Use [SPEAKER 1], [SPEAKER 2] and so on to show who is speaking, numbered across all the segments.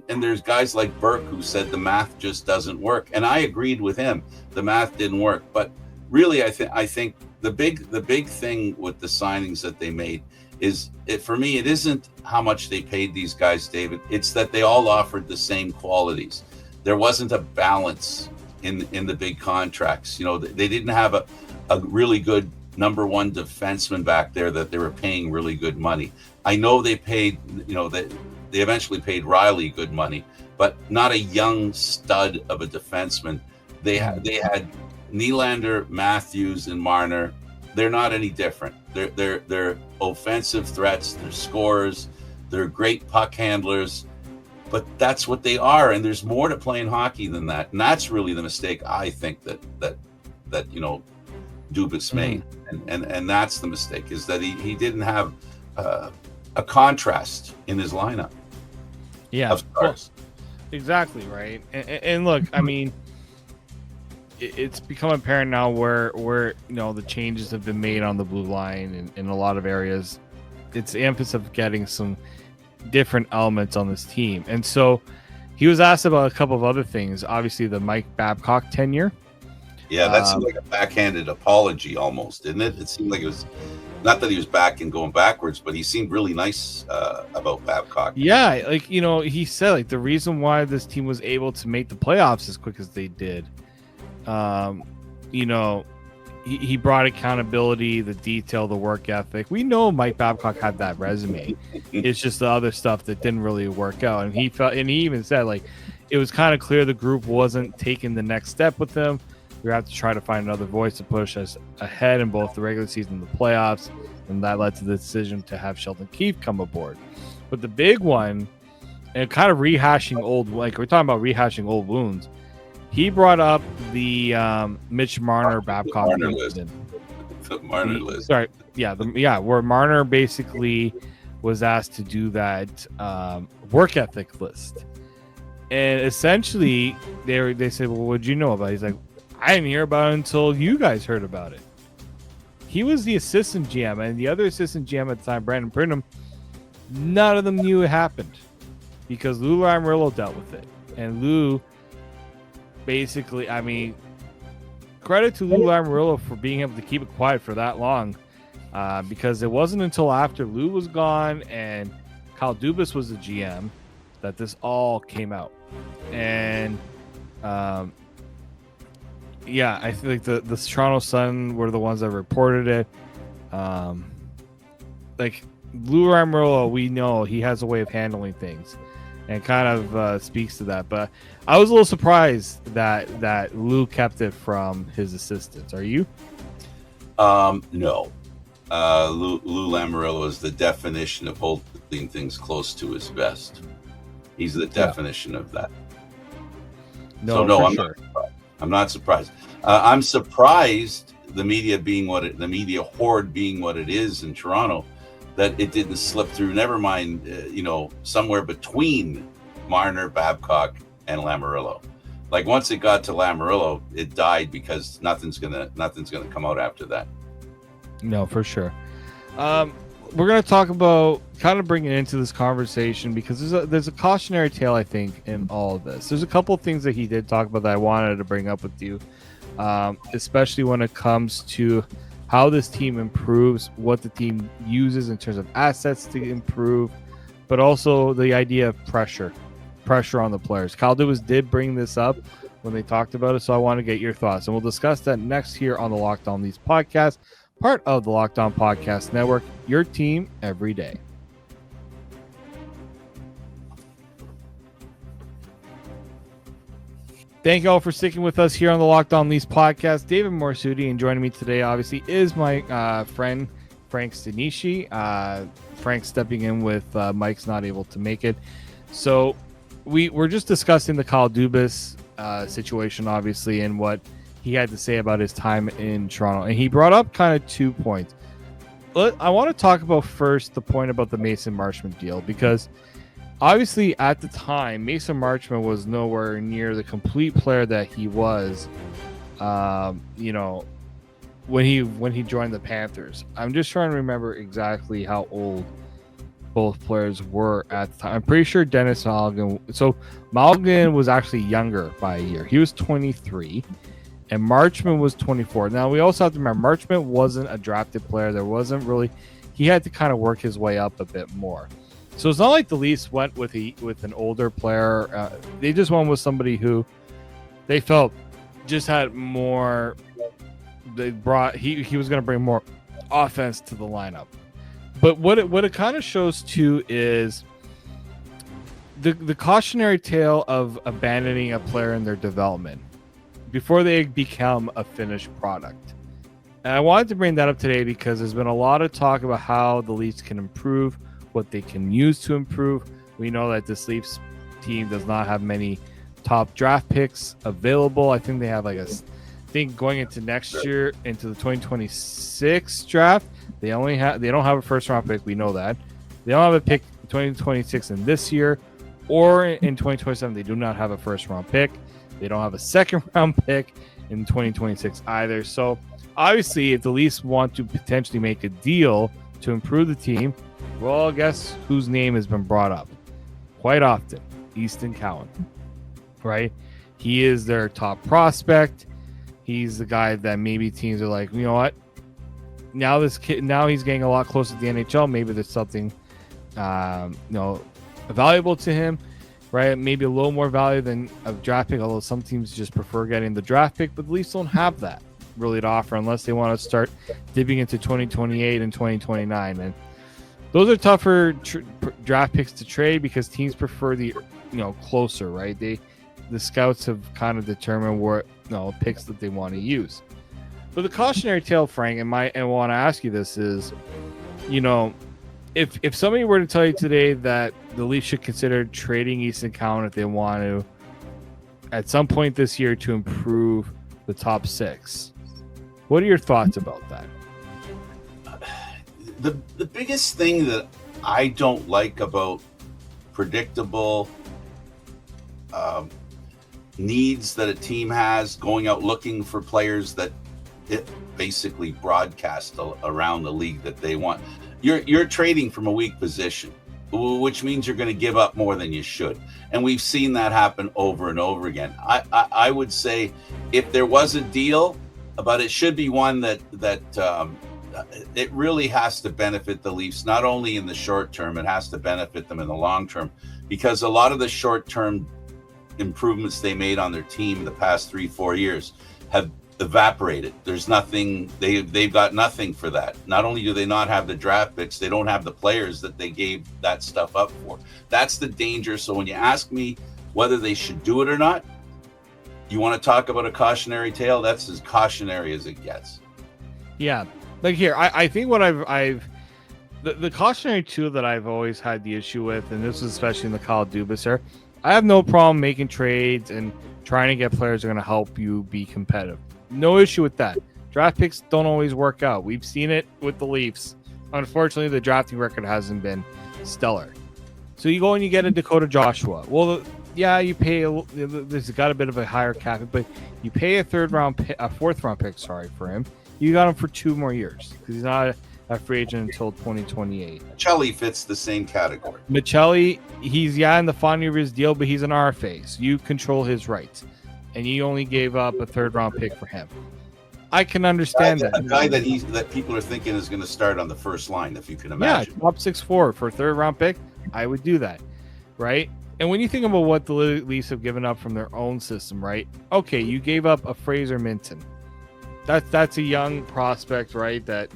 [SPEAKER 1] And there's guys like Burke who said the math just doesn't work, and I agreed with him. The math didn't work, but really, I think the big thing with the signings that they made is it for me. It isn't how much they paid these guys, David. It's that they all offered the same qualities. There wasn't a balance in the big contracts. You know, they didn't have a really good number one defenseman back there that they were paying really good money. I know they paid, they eventually paid Riley good money, but not a young stud of a defenseman. They had Nylander, Matthews, and Marner. They're not any different. They're offensive threats. They're scorers. They're great puck handlers. But that's what they are, and there's more to playing hockey than that. And that's really the mistake I think that Dubas made, and that's the mistake, is that he didn't have a contrast in his lineup.
[SPEAKER 2] Yeah,
[SPEAKER 1] of course,
[SPEAKER 2] exactly right. And look, I mean, it's become apparent now where the changes have been made on the blue line in a lot of areas. It's the emphasis of getting some different elements on this team, and so he was asked about a couple of other things. Obviously, the Mike Babcock tenure.
[SPEAKER 1] Yeah, that seemed like a backhanded apology almost, didn't it? It seemed like it was not that he was back and going backwards, but he seemed really nice about Babcock.
[SPEAKER 2] Yeah, he said like the reason why this team was able to make the playoffs as quick as they did, he brought accountability, the detail, the work ethic. We know Mike Babcock had that resume. It's just the other stuff that didn't really work out. And he even said like it was kind of clear the group wasn't taking the next step with him. We have to try to find another voice to push us ahead in both the regular season and the playoffs. And that led to the decision to have Sheldon Keefe come aboard. But the big one, and kind of rehashing we're talking about rehashing old wounds. He brought up the Mitch Marner Babcock
[SPEAKER 1] list. The Marner list.
[SPEAKER 2] Sorry, where Marner basically was asked to do that work ethic list, and essentially they said, "Well, what'd you know about it?" He's like, "I didn't hear about it until you guys heard about it." He was the assistant GM, and the other assistant GM at the time, Brandon Pridham, none of them knew it happened because Lou Lamoriello dealt with it, and Lou. Basically, I mean, credit to Lou Lamoriello for being able to keep it quiet for that long, because it wasn't until after Lou was gone and Kyle Dubas was the GM that this all came out. And I think the Toronto Sun were the ones that reported it. Like Lou Lamoriello, we know he has a way of handling things. And kind of speaks to that, but I was a little surprised that Lou kept it from his assistants. Are you?
[SPEAKER 1] No. Lou Lamoriello is the definition of holding things close to his vest. He's the definition of that. I'm not surprised. I'm surprised the media horde being what it is in Toronto, that it didn't slip through. Never mind, somewhere between Marner, Babcock, and Lamoriello. Like once it got to Lamoriello, it died because nothing's gonna come out after that.
[SPEAKER 2] No, for sure. We're gonna talk about kind of bringing it into this conversation because there's a cautionary tale, I think, in all of this. There's a couple of things that he did talk about that I wanted to bring up with you, especially when it comes to how this team improves, what the team uses in terms of assets to improve, but also the idea of pressure on the players. Kyle Dubas did bring this up when they talked about it, so I want to get your thoughts. And we'll discuss that next here on the Locked On Leafs podcast, part of the Locked On Podcast Network, your team every day. Thank you all for sticking with us here on the Locked On Leafs podcast. David Morsuti, and joining me today, obviously, is my friend Frank Stanishi. Frank's stepping in with Mike's not able to make it. So we're just discussing the Kyle Dubas situation, obviously, and what he had to say about his time in Toronto. And he brought up kind of 2 points. I want to talk about first the point about the Mason Marchment deal, because obviously, at the time, Mason Marchment was nowhere near the complete player that he was, when he joined the Panthers. I'm just trying to remember exactly how old both players were at the time. I'm pretty sure Dennis Malgin. So Malgin was actually younger by a year. He was 23, and Marchment was 24. Now we also have to remember Marchment wasn't a drafted player. There wasn't really. He had to kind of work his way up a bit more. So it's not like the Leafs went with an older player. They just went with somebody who they felt just had more. They brought he was going to bring more offense to the lineup. But what it kind of shows too is the cautionary tale of abandoning a player in their development before they become a finished product. And I wanted to bring that up today because there's been a lot of talk about how the Leafs can improve, what they can use to improve. We know that this Leafs team does not have many top draft picks available. I think they have going into next year, into the 2026 draft, they don't have a first round pick. We know that. They don't have a pick in 2026 in this year, or in 2027 they do not have a first round pick. They don't have a second round pick in 2026 either. So obviously if the Leafs want to potentially make a deal to improve the team, well, guess whose name has been brought up quite often? Easton Cowan, right? He is their top prospect. He's the guy that maybe teams are like, you know what? Now he's getting a lot closer to the NHL. Maybe there's something, valuable to him, right? Maybe a little more value than a draft pick. Although some teams just prefer getting the draft pick, but the Leafs don't have that really to offer unless they want to start dipping into 2028 and 2029. And those are tougher draft picks to trade because teams prefer the closer, right? The scouts have kind of determined what picks that they want to use. But the cautionary tale, Frank, and I want to ask you this is, if somebody were to tell you today that the Leafs should consider trading Easton Cowan if they want to, at some point this year, to improve the top six, what are your thoughts about that?
[SPEAKER 1] The biggest thing that I don't like about predictable needs that a team has, going out looking for players that it basically broadcast around the league that they want. You're trading from a weak position, which means you're going to give up more than you should. And we've seen that happen over and over again. I would say if there was a deal, but it should be one that it really has to benefit the Leafs, not only in the short term, it has to benefit them in the long term, because a lot of the short term improvements they made on their team in the past 3-4 years have evaporated. There's nothing, they've got nothing for that. Not only do they not have the draft picks, they don't have the players that they gave that stuff up for. That's the danger. So when you ask me whether they should do it or not, you want to talk about a cautionary tale? That's as cautionary as it gets.
[SPEAKER 2] Yeah. Like here, I think what the cautionary tool that I've always had the issue with, and this is especially in the Kyle Dubas era, I have no problem making trades and trying to get players that are going to help you be competitive. No issue with that. Draft picks don't always work out. We've seen it with the Leafs. Unfortunately, the drafting record hasn't been stellar. So you go and you get a Dakota Joshua. Well, yeah, you pay. There's got a bit of a higher cap, but you pay a fourth round pick, for him. You got him for 2 more years because he's not a free agent until 2028.
[SPEAKER 1] Michelli fits the same category.
[SPEAKER 2] Michelli, he's in the final year of his deal, but he's an RFA, so you control his rights, and you only gave up a 3rd round pick for him. I can understand that.
[SPEAKER 1] A guy that people are thinking is going to start on the first line, if you can imagine.
[SPEAKER 2] Yeah, top 6-4 for a 3rd round pick. I would do that, right? And when you think about what the Leafs have given up from their own system, right? Okay, you gave up a Fraser Minton. That's a young prospect, right? That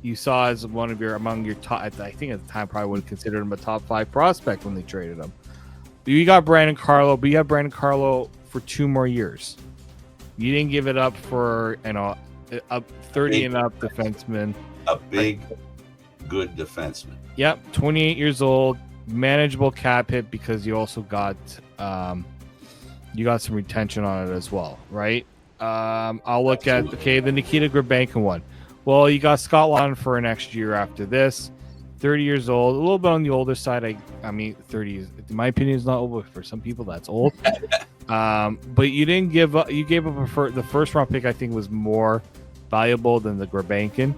[SPEAKER 2] you saw as one of among your top. I think at the time probably would have considered him a top 5 prospect when they traded him. You got Brandon Carlo, but you have Brandon Carlo for 2 more years. You didn't give it up for a 30 and up defenseman.
[SPEAKER 1] A big, good defenseman.
[SPEAKER 2] Yep, 28 years old, manageable cap hit because you also got some retention on it as well, right? I'll look at the Nikita Grabenkin one. Well, you got Scott Laughton for next year after this. 30 years old, a little bit on the older side. I mean, 30 is, in my opinion, is not old, but for some people that's old. But you didn't give up. You gave up the 1st round pick. I think was more valuable than the Grabenkin,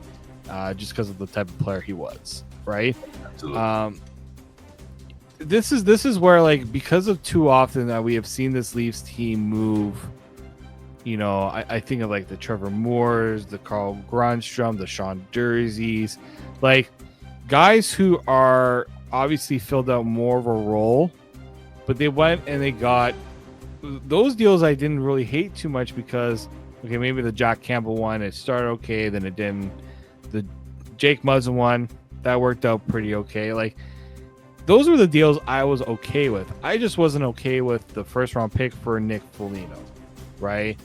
[SPEAKER 2] just because of the type of player he was, right?
[SPEAKER 1] Absolutely.
[SPEAKER 2] this is where, like, because of too often that we have seen this Leafs team move. You know, I think of like the Trevor Moores, the Carl Grunstrom, the Sean Durzies, like guys who are obviously filled out more of a role, but they went and they got those deals. I didn't really hate too much because, okay, maybe the Jack Campbell one, it started okay, then it didn't. The Jake Muzzin one, that worked out pretty okay. Like, those were the deals I was okay with. I just wasn't okay with the first round pick for Nick Foligno, right?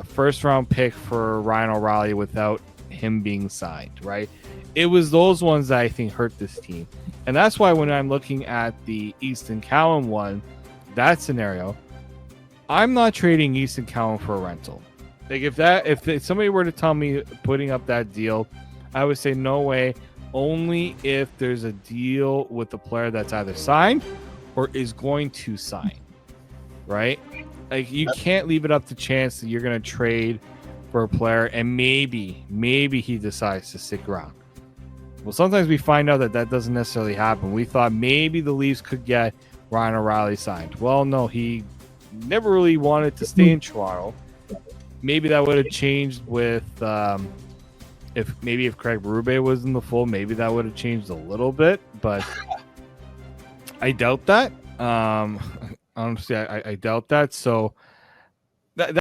[SPEAKER 2] First round pick for Ryan O'Reilly without him being signed, right? It was those ones that I think hurt this team. And that's why when I'm looking at the Easton Cowan one, that scenario, I'm not trading Easton Cowan for a rental. Like, if somebody were to tell me putting up that deal, I would say no way, only if there's a deal with the player that's either signed or is going to sign, right? Like, you can't leave it up to chance that you're going to trade for a player and maybe he decides to stick around. Well, sometimes we find out that doesn't necessarily happen. We thought maybe the Leafs could get Ryan O'Reilly signed. Well, no, he never really wanted to stay in Toronto. Maybe that would have changed with if Craig Berube was in the fold. Maybe that would have changed a little bit, but I doubt that. Honestly, I doubt that. So that